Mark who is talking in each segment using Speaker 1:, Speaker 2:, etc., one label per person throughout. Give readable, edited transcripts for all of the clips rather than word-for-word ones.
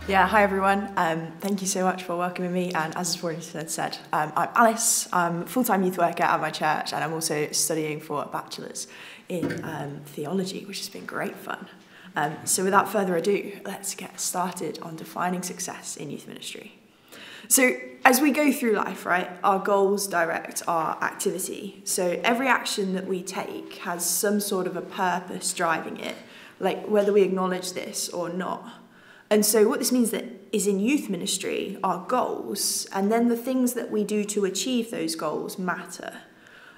Speaker 1: Yeah, hi everyone. Thank you so much for welcoming me. And as has already said, I'm Alice. I'm a full-time youth worker at my church, and I'm also studying for a bachelor's in theology, which has been great fun. So without further ado, let's get started on defining success in youth ministry. So as we go through life, right, our goals direct our activity. So every action that we take has some sort of a purpose driving it, like whether we acknowledge this or not. And so what this means that is in youth ministry, our goals, and then the things that we do to achieve those goals matter.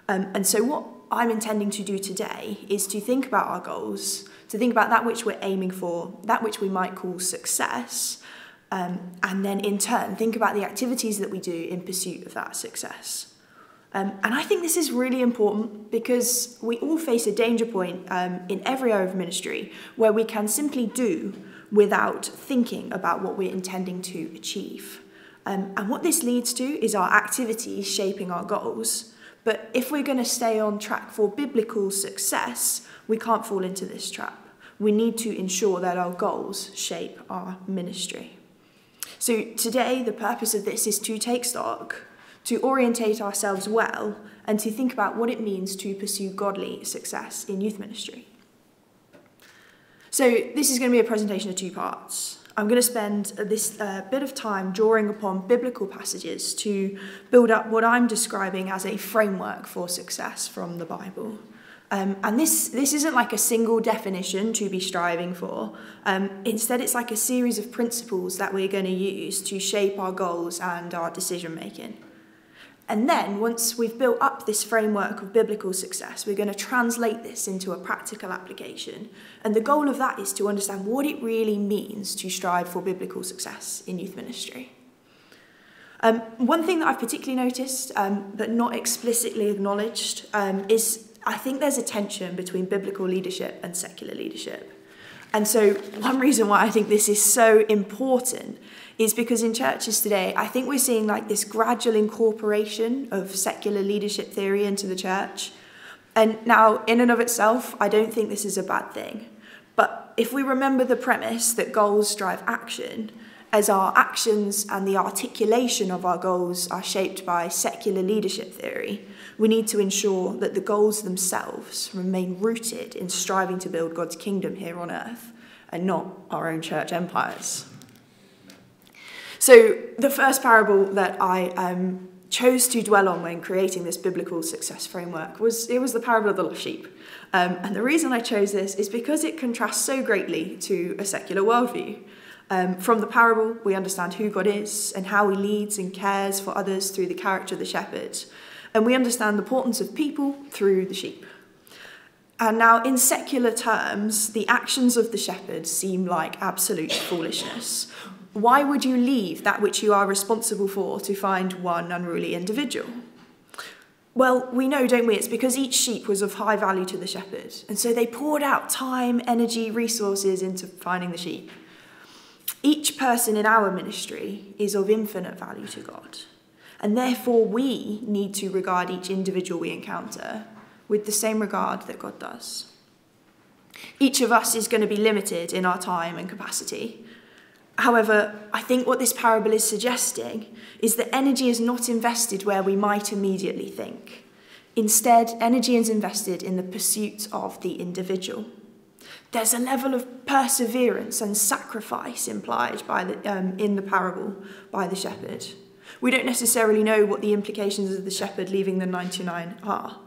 Speaker 1: And so what I'm intending to do today is to think about our goals, to think about that which we're aiming for, that which we might call success, and then in turn think about the activities that we do in pursuit of that success. And I think this is really important because we all face a danger point in every area of ministry where we can simply do without thinking about what we're intending to achieve. And what this leads to is our activities shaping our goals. But if we're going to stay on track for biblical success, we can't fall into this trap. We need to ensure that our goals shape our ministry. So today, the purpose of this is to take stock, to orientate ourselves well, and to think about what it means to pursue godly success in youth ministry. So this is going to be a presentation of two parts. I'm going to spend this bit of time drawing upon biblical passages to build up what I'm describing as a framework for success from the Bible. And this isn't like a single definition to be striving for. Instead, it's like a series of principles that we're going to use to shape our goals and our decision making. And then, once we've built up this framework of biblical success, we're going to translate this into a practical application. And the goal of that is to understand what it really means to strive for biblical success in youth ministry. One thing that I've particularly noticed, but not explicitly acknowledged, is I think there's a tension between biblical leadership and secular leadership. And so one reason why I think this is so important is because in churches today, I think we're seeing like this gradual incorporation of secular leadership theory into the church. And now, in and of itself, I don't think this is a bad thing. But if we remember the premise that goals drive action, as our actions and the articulation of our goals are shaped by secular leadership theory, we need to ensure that the goals themselves remain rooted in striving to build God's kingdom here on earth and not our own church empires. So the first parable that I chose to dwell on when creating this biblical success framework was the parable of the lost sheep. And the reason I chose this is because it contrasts so greatly to a secular worldview. From the parable, we understand who God is and how he leads and cares for others through the character of the shepherd. And we understand the importance of people through the sheep. And now, in secular terms, the actions of the shepherd seem like absolute foolishness. Why would you leave that which you are responsible for to find one unruly individual? Well, we know, don't we? It's because each sheep was of high value to the shepherd. And so they poured out time, energy, resources into finding the sheep. Each person in our ministry is of infinite value to God. And therefore, we need to regard each individual we encounter with the same regard that God does. Each of us is going to be limited in our time and capacity. However, I think what this parable is suggesting is that energy is not invested where we might immediately think. Instead, energy is invested in the pursuit of the individual. There's a level of perseverance and sacrifice implied in the parable by the shepherd. We don't necessarily know what the implications of the shepherd leaving the 99 are.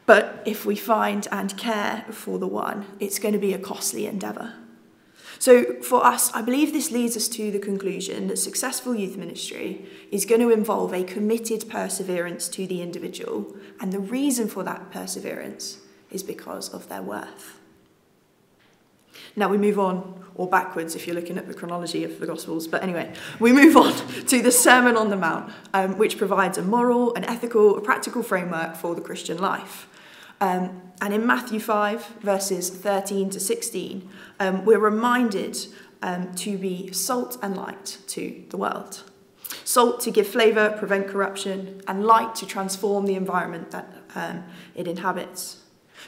Speaker 1: But if we find and care for the one, it's going to be a costly endeavour. So for us, I believe this leads us to the conclusion that successful youth ministry is going to involve a committed perseverance to the individual. And the reason for that perseverance is because of their worth. Now we move on, or backwards if you're looking at the chronology of the Gospels, but anyway, we move on to the Sermon on the Mount, which provides a moral, an ethical, a practical framework for the Christian life. And in Matthew 5, verses 13 to 16, we're reminded to be salt and light to the world. Salt to give flavour, prevent corruption, and light to transform the environment that it inhabits.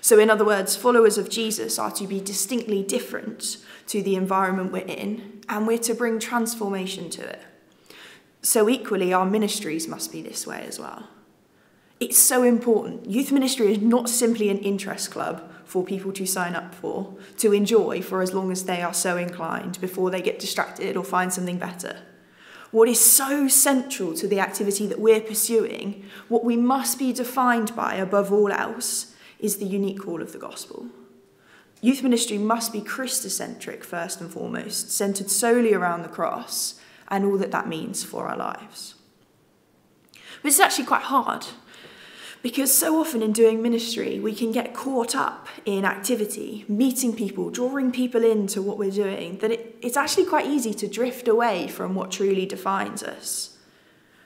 Speaker 1: So in other words, followers of Jesus are to be distinctly different to the environment we're in, and we're to bring transformation to it. So equally, our ministries must be this way as well. It's so important. Youth ministry is not simply an interest club for people to sign up for, to enjoy for as long as they are so inclined before they get distracted or find something better. What is so central to the activity that we're pursuing, what we must be defined by above all else, is the unique call of the gospel. Youth ministry must be Christocentric first and foremost, centred solely around the cross and all that that means for our lives. But it's actually quite hard, because so often in doing ministry, we can get caught up in activity, meeting people, drawing people into what we're doing, that it's actually quite easy to drift away from what truly defines us.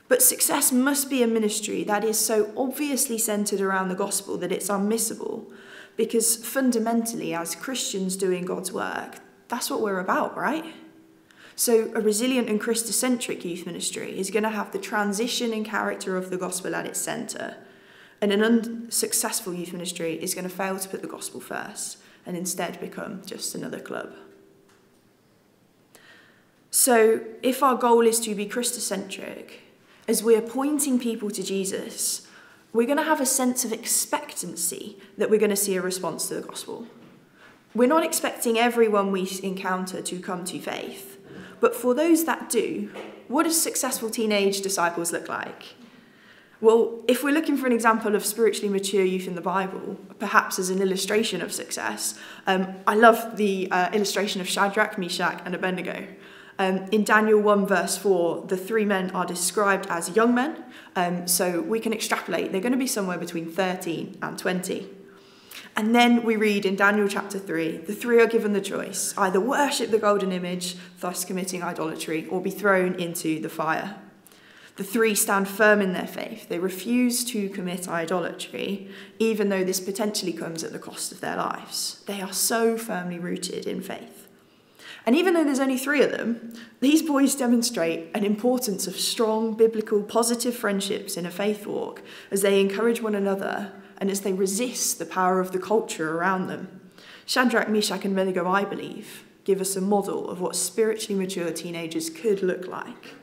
Speaker 1: But success must be a ministry that is so obviously centred around the gospel that it's unmissable, because fundamentally, as Christians doing God's work, that's what we're about, right? So a resilient and Christocentric youth ministry is going to have the transition and character of the gospel at its centre. And an unsuccessful youth ministry is going to fail to put the gospel first and instead become just another club. So if our goal is to be Christocentric, as we're pointing people to Jesus, we're going to have a sense of expectancy that we're going to see a response to the gospel. We're not expecting everyone we encounter to come to faith, but for those that do, what does successful teenage disciples look like? Well, if we're looking for an example of spiritually mature youth in the Bible, perhaps as an illustration of success, I love the illustration of Shadrach, Meshach, and Abednego. In Daniel 1 verse 4, the three men are described as young men, so we can extrapolate. They're going to be somewhere between 13 and 20. And then we read in Daniel chapter 3, the three are given the choice, either worship the golden image, thus committing idolatry, or be thrown into the fire. The three stand firm in their faith. They refuse to commit idolatry, even though this potentially comes at the cost of their lives. They are so firmly rooted in faith. And even though there's only three of them, these boys demonstrate an importance of strong, biblical, positive friendships in a faith walk as they encourage one another and as they resist the power of the culture around them. Shadrach, Meshach, and Abednego, I believe, give us a model of what spiritually mature teenagers could look like.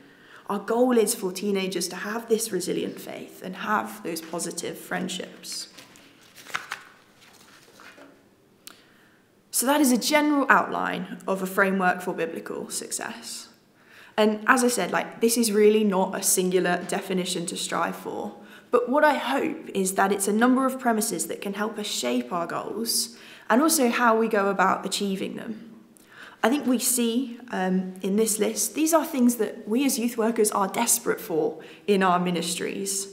Speaker 1: Our goal is for teenagers to have this resilient faith and have those positive friendships. So that is a general outline of a framework for biblical success. And as I said, this is really not a singular definition to strive for. But what I hope is that it's a number of premises that can help us shape our goals and also how we go about achieving them. I think we see in this list, these are things that we as youth workers are desperate for in our ministries.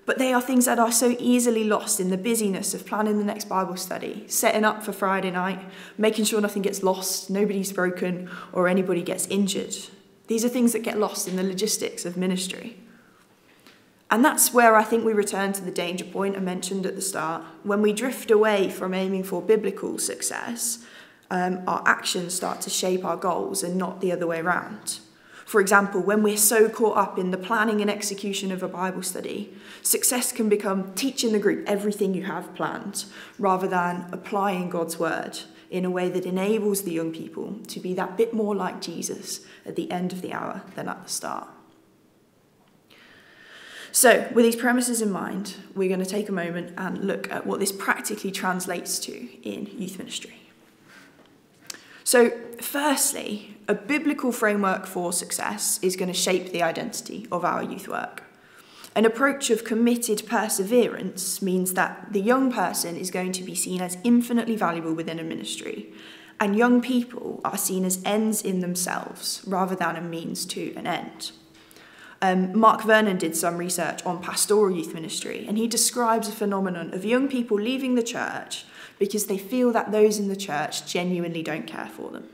Speaker 1: But they are things that are so easily lost in the busyness of planning the next Bible study, setting up for Friday night, making sure nothing gets lost, nobody's broken, or anybody gets injured. These are things that get lost in the logistics of ministry. And that's where I think we return to the danger point I mentioned at the start. When we drift away from aiming for biblical success, our actions start to shape our goals and not the other way around. For example, when we're so caught up in the planning and execution of a Bible study, success can become teaching the group everything you have planned, rather than applying God's word in a way that enables the young people to be that bit more like Jesus at the end of the hour than at the start. So, with these premises in mind, we're going to take a moment and look at what this practically translates to in youth ministry. So, firstly, a biblical framework for success is going to shape the identity of our youth work. An approach of committed perseverance means that the young person is going to be seen as infinitely valuable within a ministry, and young people are seen as ends in themselves rather than a means to an end. Mark Vernon did some research on pastoral youth ministry, and he describes a phenomenon of young people leaving the church because they feel that those in the church genuinely don't care for them.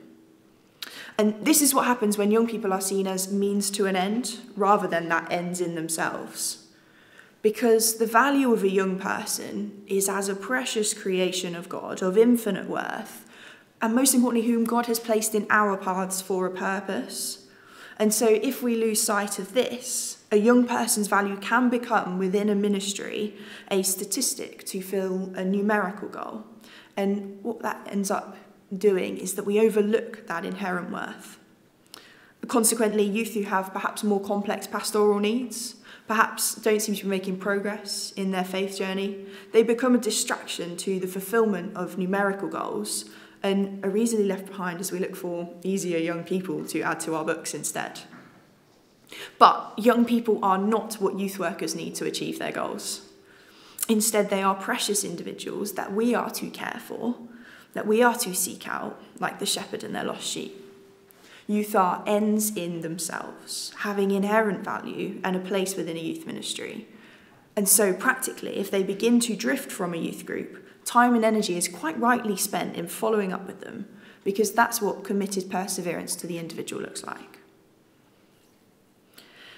Speaker 1: And this is what happens when young people are seen as means to an end, rather than that ends in themselves. Because the value of a young person is as a precious creation of God, of infinite worth, and most importantly, whom God has placed in our paths for a purpose. And so if we lose sight of this, a young person's value can become, within a ministry, a statistic to fill a numerical goal. And what that ends up doing is that we overlook that inherent worth. Consequently, youth who have perhaps more complex pastoral needs, perhaps don't seem to be making progress in their faith journey, they become a distraction to the fulfilment of numerical goals and are easily left behind as we look for easier young people to add to our books instead. But young people are not what youth workers need to achieve their goals. Instead, they are precious individuals that we are to care for, that we are to seek out, like the shepherd and their lost sheep. Youth are ends in themselves, having inherent value and a place within a youth ministry. And so practically, if they begin to drift from a youth group, time and energy is quite rightly spent in following up with them, because that's what committed perseverance to the individual looks like.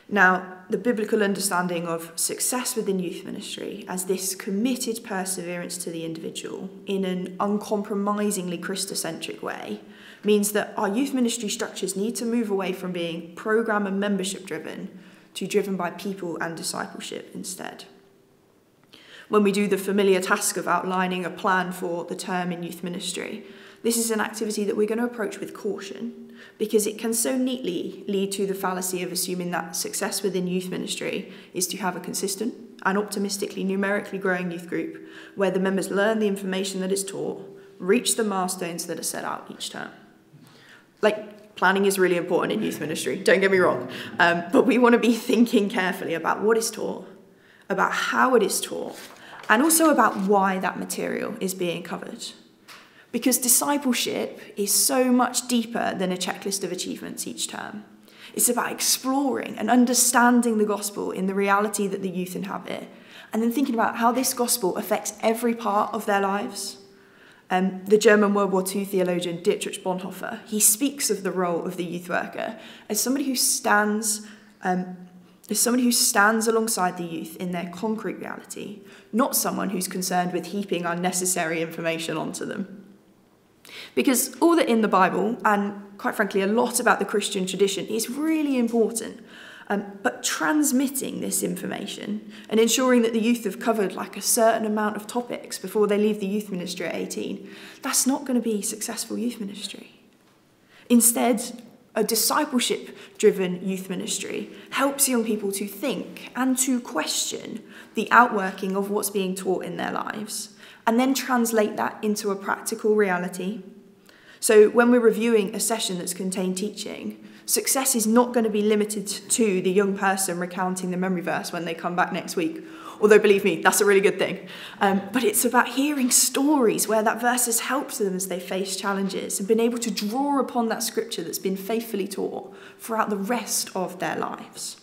Speaker 1: Now, the biblical understanding of success within youth ministry as this committed perseverance to the individual in an uncompromisingly Christocentric way means that our youth ministry structures need to move away from being program and membership driven to driven by people and discipleship instead. When we do the familiar task of outlining a plan for the term in youth ministry, this is an activity that we're going to approach with caution, because it can so neatly lead to the fallacy of assuming that success within youth ministry is to have a consistent and optimistically numerically growing youth group where the members learn the information that is taught, reach the milestones that are set out each term. Planning is really important in youth ministry, don't get me wrong, but we want to be thinking carefully about what is taught, about how it is taught, and also about why that material is being covered. Because discipleship is so much deeper than a checklist of achievements each term. It's about exploring and understanding the gospel in the reality that the youth inhabit, and then thinking about how this gospel affects every part of their lives. The German World War II theologian Dietrich Bonhoeffer, he speaks of the role of the youth worker as somebody who stands alongside the youth in their concrete reality, not someone who's concerned with heaping unnecessary information onto them. Because all that in the Bible, and quite frankly a lot about the Christian tradition, is really important, but transmitting this information and ensuring that the youth have covered a certain amount of topics before they leave the youth ministry at 18, that's not going to be successful youth ministry. Instead, a discipleship-driven youth ministry helps young people to think and to question the outworking of what's being taught in their lives, and then translate that into a practical reality. So when we're reviewing a session that's contained teaching, success is not going to be limited to the young person recounting the memory verse when they come back next week. Although, believe me, that's a really good thing. But it's about hearing stories where that verse has helped them as they face challenges and been able to draw upon that scripture that's been faithfully taught throughout the rest of their lives.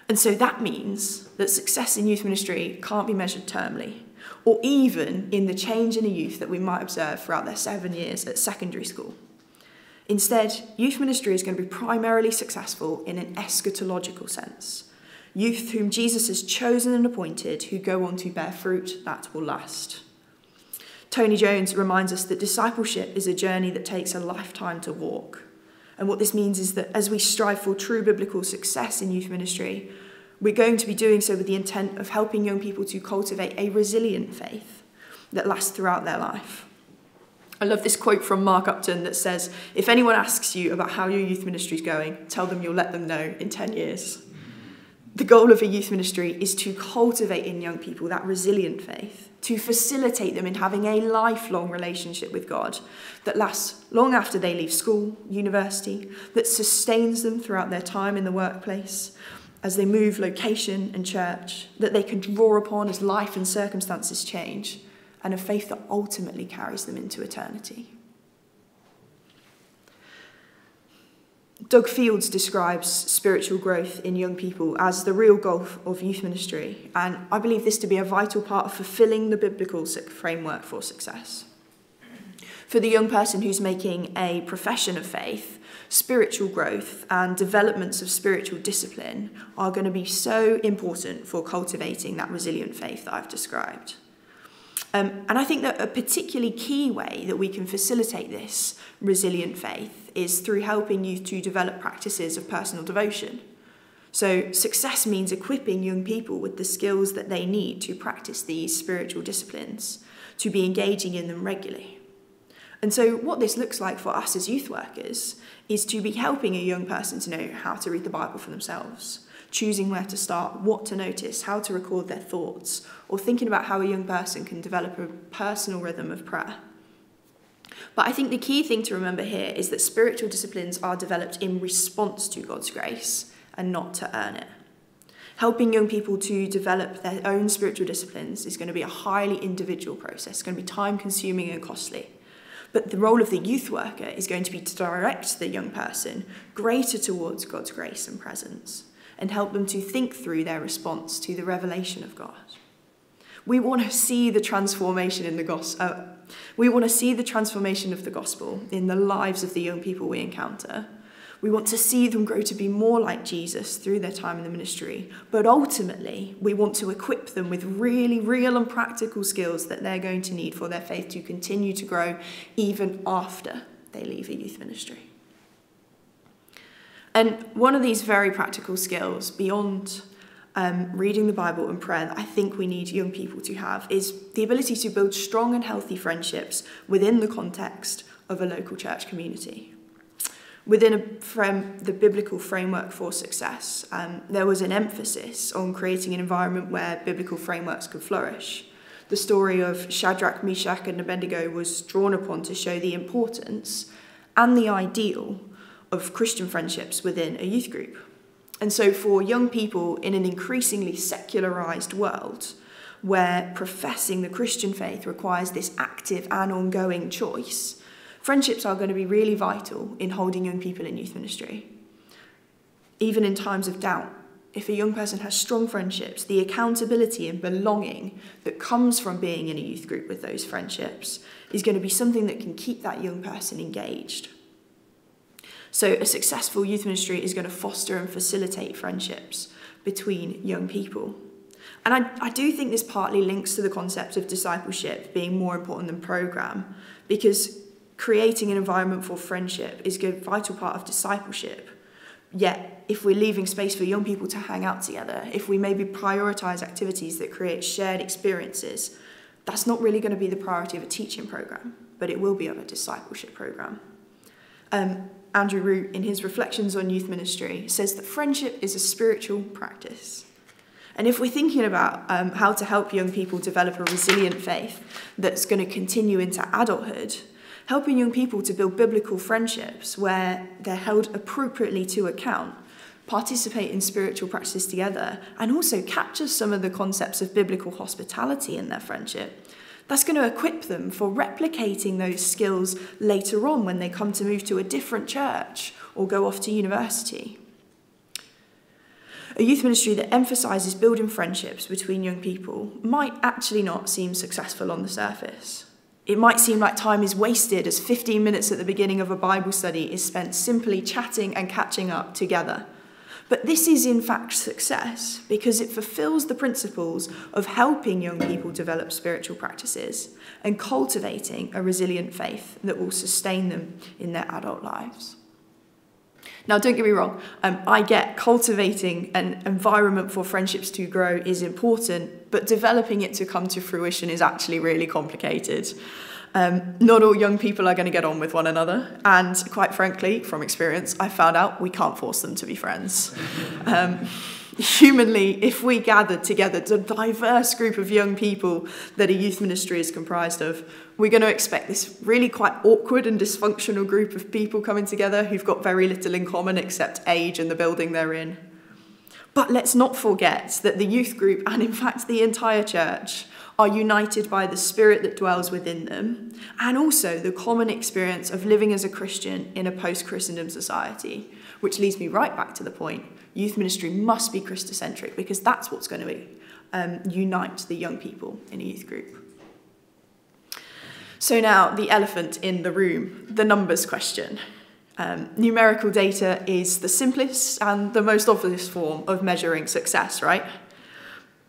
Speaker 1: And so that means that success in youth ministry can't be measured termly, or even in the change in a youth that we might observe throughout their 7 years at secondary school. Instead, youth ministry is going to be primarily successful in an eschatological sense. Youth whom Jesus has chosen and appointed, who go on to bear fruit that will last. Tony Jones reminds us that discipleship is a journey that takes a lifetime to walk. And what this means is that as we strive for true biblical success in youth ministry, we're going to be doing so with the intent of helping young people to cultivate a resilient faith that lasts throughout their life. I love this quote from Mark Upton that says, "If anyone asks you about how your youth ministry is going, tell them you'll let them know in 10 years. The goal of a youth ministry is to cultivate in young people that resilient faith, to facilitate them in having a lifelong relationship with God that lasts long after they leave school, university, that sustains them throughout their time in the workplace, as they move location and church, that they can draw upon as life and circumstances change, and a faith that ultimately carries them into eternity." Doug Fields describes spiritual growth in young people as the real goal of youth ministry, and I believe this to be a vital part of fulfilling the biblical framework for success. For the young person who's making a profession of faith, spiritual growth and developments of spiritual discipline are going to be so important for cultivating that resilient faith that I've described. And I think that a particularly key way that we can facilitate this resilient faith is through helping youth to develop practices of personal devotion. So success means equipping young people with the skills that they need to practice these spiritual disciplines, to be engaging in them regularly. And so what this looks like for us as youth workers is to be helping a young person to know how to read the Bible for themselves, choosing where to start, what to notice, how to record their thoughts, or thinking about how a young person can develop a personal rhythm of prayer. But I think the key thing to remember here is that spiritual disciplines are developed in response to God's grace and not to earn it. Helping young people to develop their own spiritual disciplines is going to be a highly individual process. It's going to be time-consuming and costly. But the role of the youth worker is going to be to direct the young person greater towards God's grace and presence, and help them to think through their response to the revelation of God. We want to see the transformation in the gospel. We want to see the transformation of the gospel in the lives of the young people we encounter. We want to see them grow to be more like Jesus through their time in the ministry. But ultimately, we want to equip them with really real and practical skills that they're going to need for their faith to continue to grow even after they leave a youth ministry. And one of these very practical skills, beyond reading the Bible and prayer, that I think we need young people to have is the ability to build strong and healthy friendships within the context of a local church community. Within the biblical framework for success, there was an emphasis on creating an environment where biblical frameworks could flourish. The story of Shadrach, Meshach, and Abednego was drawn upon to show the importance and the ideal of Christian friendships within a youth group. And so for young people in an increasingly secularized world, where professing the Christian faith requires this active and ongoing choice, friendships are going to be really vital in holding young people in youth ministry. Even in times of doubt, if a young person has strong friendships, the accountability and belonging that comes from being in a youth group with those friendships is going to be something that can keep that young person engaged. So a successful youth ministry is going to foster and facilitate friendships between young people. And I do think this partly links to the concept of discipleship being more important than programme, because creating an environment for friendship is a vital part of discipleship. Yet, if we're leaving space for young people to hang out together, if we maybe prioritise activities that create shared experiences, that's not really going to be the priority of a teaching programme, but it will be of a discipleship programme. Andrew Root, in his Reflections on Youth Ministry, says that friendship is a spiritual practice. And if we're thinking about how to help young people develop a resilient faith that's going to continue into adulthood, helping young people to build biblical friendships where they're held appropriately to account, participate in spiritual practices together, and also capture some of the concepts of biblical hospitality in their friendship, that's going to equip them for replicating those skills later on when they come to move to a different church or go off to university. A youth ministry that emphasises building friendships between young people might actually not seem successful on the surface. It might seem like time is wasted as 15 minutes at the beginning of a Bible study is spent simply chatting and catching up together. But this is in fact success because it fulfills the principles of helping young people develop spiritual practices and cultivating a resilient faith that will sustain them in their adult lives. Now, don't get me wrong, I get cultivating an environment for friendships to grow is important, but developing it to come to fruition is actually really complicated. Not all young people are going to get on with one another, and quite frankly, from experience, I found out we can't force them to be friends. Humanly, if we gathered together a diverse group of young people that a youth ministry is comprised of, we're going to expect this really quite awkward and dysfunctional group of people coming together who've got very little in common except age and the building they're in. But let's not forget that the youth group, and in fact the entire church, are united by the spirit that dwells within them, and also the common experience of living as a Christian in a post-Christendom society, which leads me right back to the point, youth ministry must be Christocentric, because that's what's going to unite the young people in a youth group. So now, the elephant in the room, the numbers question. Numerical data is the simplest and the most obvious form of measuring success, right?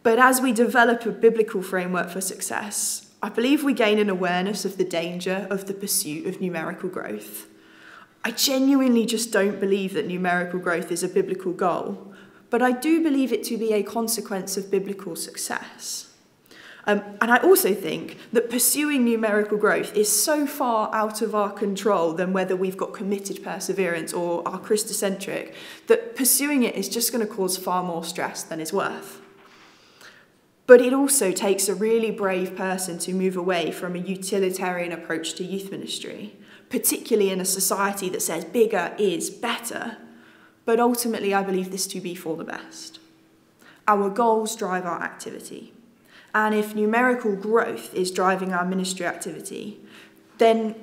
Speaker 1: But as we develop a biblical framework for success, I believe we gain an awareness of the danger of the pursuit of numerical growth. I genuinely just don't believe that numerical growth is a biblical goal, but I do believe it to be a consequence of biblical success. And I also think that pursuing numerical growth is so far out of our control than whether we've got committed perseverance or are Christocentric, that pursuing it is just going to cause far more stress than it's worth. But it also takes a really brave person to move away from a utilitarian approach to youth ministry, particularly in a society that says bigger is better. But ultimately, I believe this to be for the best. Our goals drive our activity. And if numerical growth is driving our ministry activity, then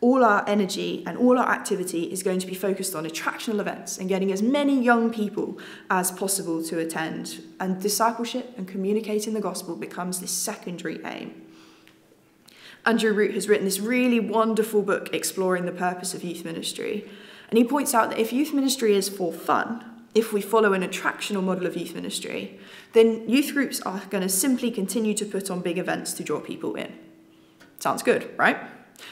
Speaker 1: all our energy and all our activity is going to be focused on attractional events and getting as many young people as possible to attend. And discipleship and communicating the gospel becomes this secondary aim. Andrew Root has written this really wonderful book exploring the purpose of youth ministry. And he points out that if youth ministry is for fun, if we follow an attractional model of youth ministry, then youth groups are going to simply continue to put on big events to draw people in. Sounds good, right?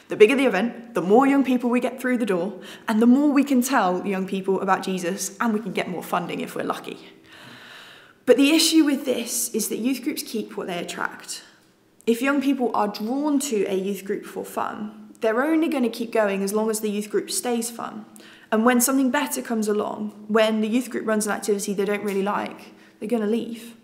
Speaker 1: The bigger the event, the more young people we get through the door, and the more we can tell young people about Jesus, and we can get more funding if we're lucky. But the issue with this is that youth groups keep what they attract. If young people are drawn to a youth group for fun, they're only going to keep going as long as the youth group stays fun. And when something better comes along, when the youth group runs an activity they don't really like, they're going to leave.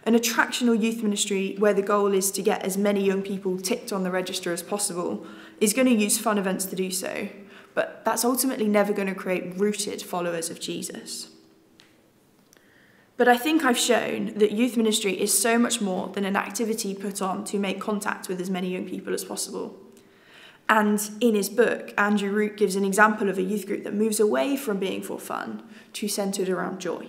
Speaker 1: An attractional youth ministry where the goal is to get as many young people ticked on the register as possible is going to use fun events to do so, but that's ultimately never going to create rooted followers of Jesus. But I think I've shown that youth ministry is so much more than an activity put on to make contact with as many young people as possible. And in his book, Andrew Root gives an example of a youth group that moves away from being for fun to centred around joy.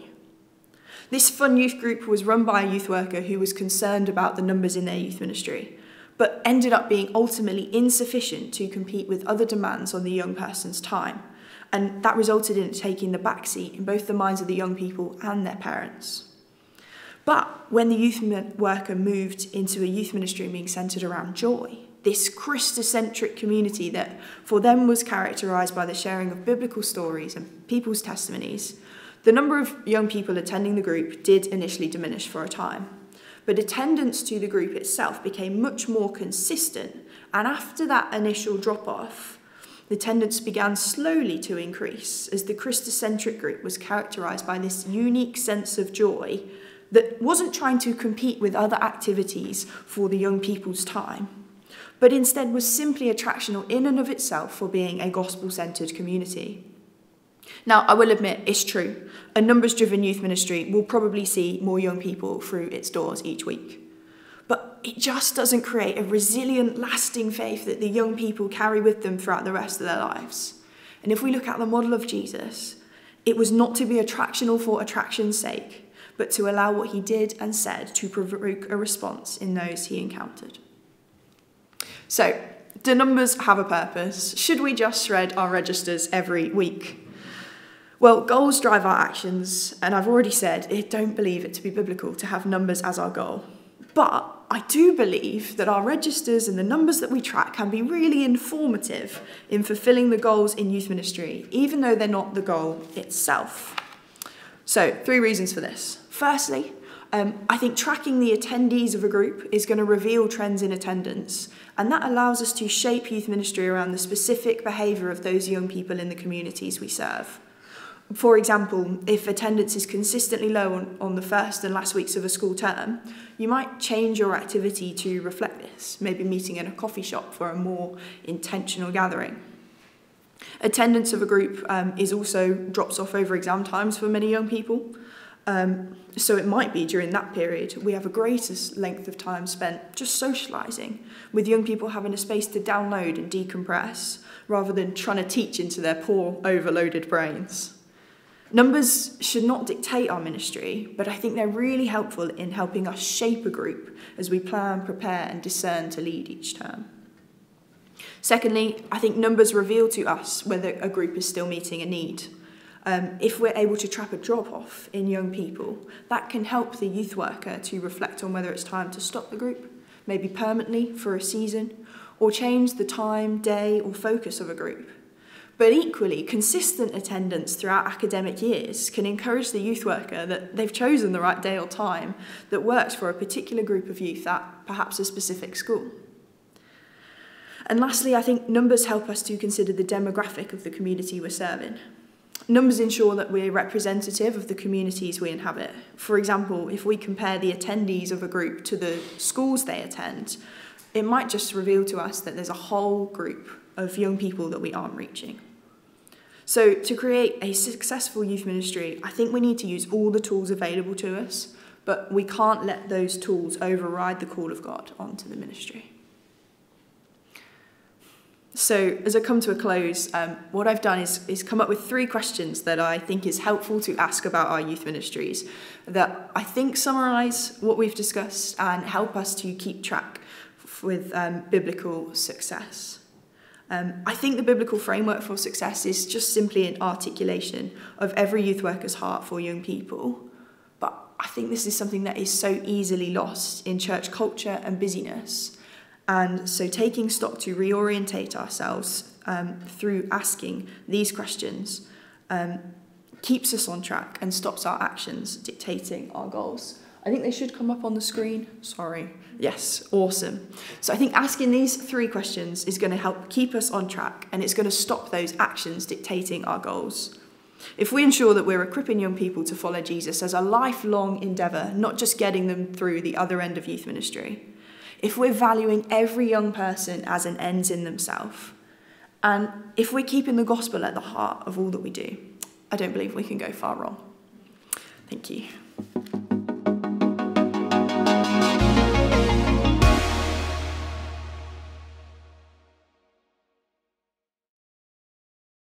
Speaker 1: This fun youth group was run by a youth worker who was concerned about the numbers in their youth ministry, but ended up being ultimately insufficient to compete with other demands on the young person's time. And that resulted in it taking the backseat in both the minds of the young people and their parents. But when the youth worker moved into a youth ministry being centred around joy, this Christocentric community that for them was characterised by the sharing of biblical stories and people's testimonies, the number of young people attending the group did initially diminish for a time. But attendance to the group itself became much more consistent, and after that initial drop-off, the attendance began slowly to increase as the Christocentric group was characterised by this unique sense of joy that wasn't trying to compete with other activities for the young people's time, but instead was simply attractional in and of itself for being a gospel-centred community. Now, I will admit, it's true. A numbers-driven youth ministry will probably see more young people through its doors each week. But it just doesn't create a resilient, lasting faith that the young people carry with them throughout the rest of their lives. And if we look at the model of Jesus, it was not to be attractional for attraction's sake, but to allow what he did and said to provoke a response in those he encountered. So, do numbers have a purpose? Should we just shred our registers every week? Well, goals drive our actions, and I've already said I don't believe it to be biblical to have numbers as our goal. But I do believe that our registers and the numbers that we track can be really informative in fulfilling the goals in youth ministry, even though they're not the goal itself. So, 3 reasons for this. Firstly, I think tracking the attendees of a group is going to reveal trends in attendance, and that allows us to shape youth ministry around the specific behaviour of those young people in the communities we serve. For example, if attendance is consistently low on the first and last weeks of a school term, you might change your activity to reflect this, maybe meeting in a coffee shop for a more intentional gathering. Attendance of a group is also drops off over exam times for many young people. So it might be during that period we have a greater length of time spent just socialising, with young people having a space to download and decompress, rather than trying to teach into their poor, overloaded brains. Numbers should not dictate our ministry, but I think they're really helpful in helping us shape a group as we plan, prepare, and discern to lead each term. Secondly, I think numbers reveal to us whether a group is still meeting a need. If we're able to trap a drop-off in young people, that can help the youth worker to reflect on whether it's time to stop the group, maybe permanently for a season, or change the time, day, or focus of a group. But equally, consistent attendance throughout academic years can encourage the youth worker that they've chosen the right day or time that works for a particular group of youth at perhaps a specific school. And lastly, I think numbers help us to consider the demographic of the community we're serving. Numbers ensure that we're representative of the communities we inhabit. For example, if we compare the attendees of a group to the schools they attend, it might just reveal to us that there's a whole group of young people that we aren't reaching. So to create a successful youth ministry, I think we need to use all the tools available to us, but we can't let those tools override the call of God onto the ministry. So as I come to a close, what I've done is come up with 3 questions that I think is helpful to ask about our youth ministries that I think summarise what we've discussed and help us to keep track with biblical success. I think the biblical framework for success is just simply an articulation of every youth worker's heart for young people. But I think this is something that is so easily lost in church culture and busyness. And so taking stock to reorientate ourselves through asking these questions keeps us on track and stops our actions dictating our goals. I think they should come up on the screen. Sorry. Yes, awesome. So I think asking these 3 questions is going to help keep us on track, and it's going to stop those actions dictating our goals. If we ensure that we're equipping young people to follow Jesus as a lifelong endeavour, not just getting them through the other end of youth ministry, if we're valuing every young person as an end in themselves, and if we're keeping the gospel at the heart of all that we do, I don't believe we can go far wrong. Thank you.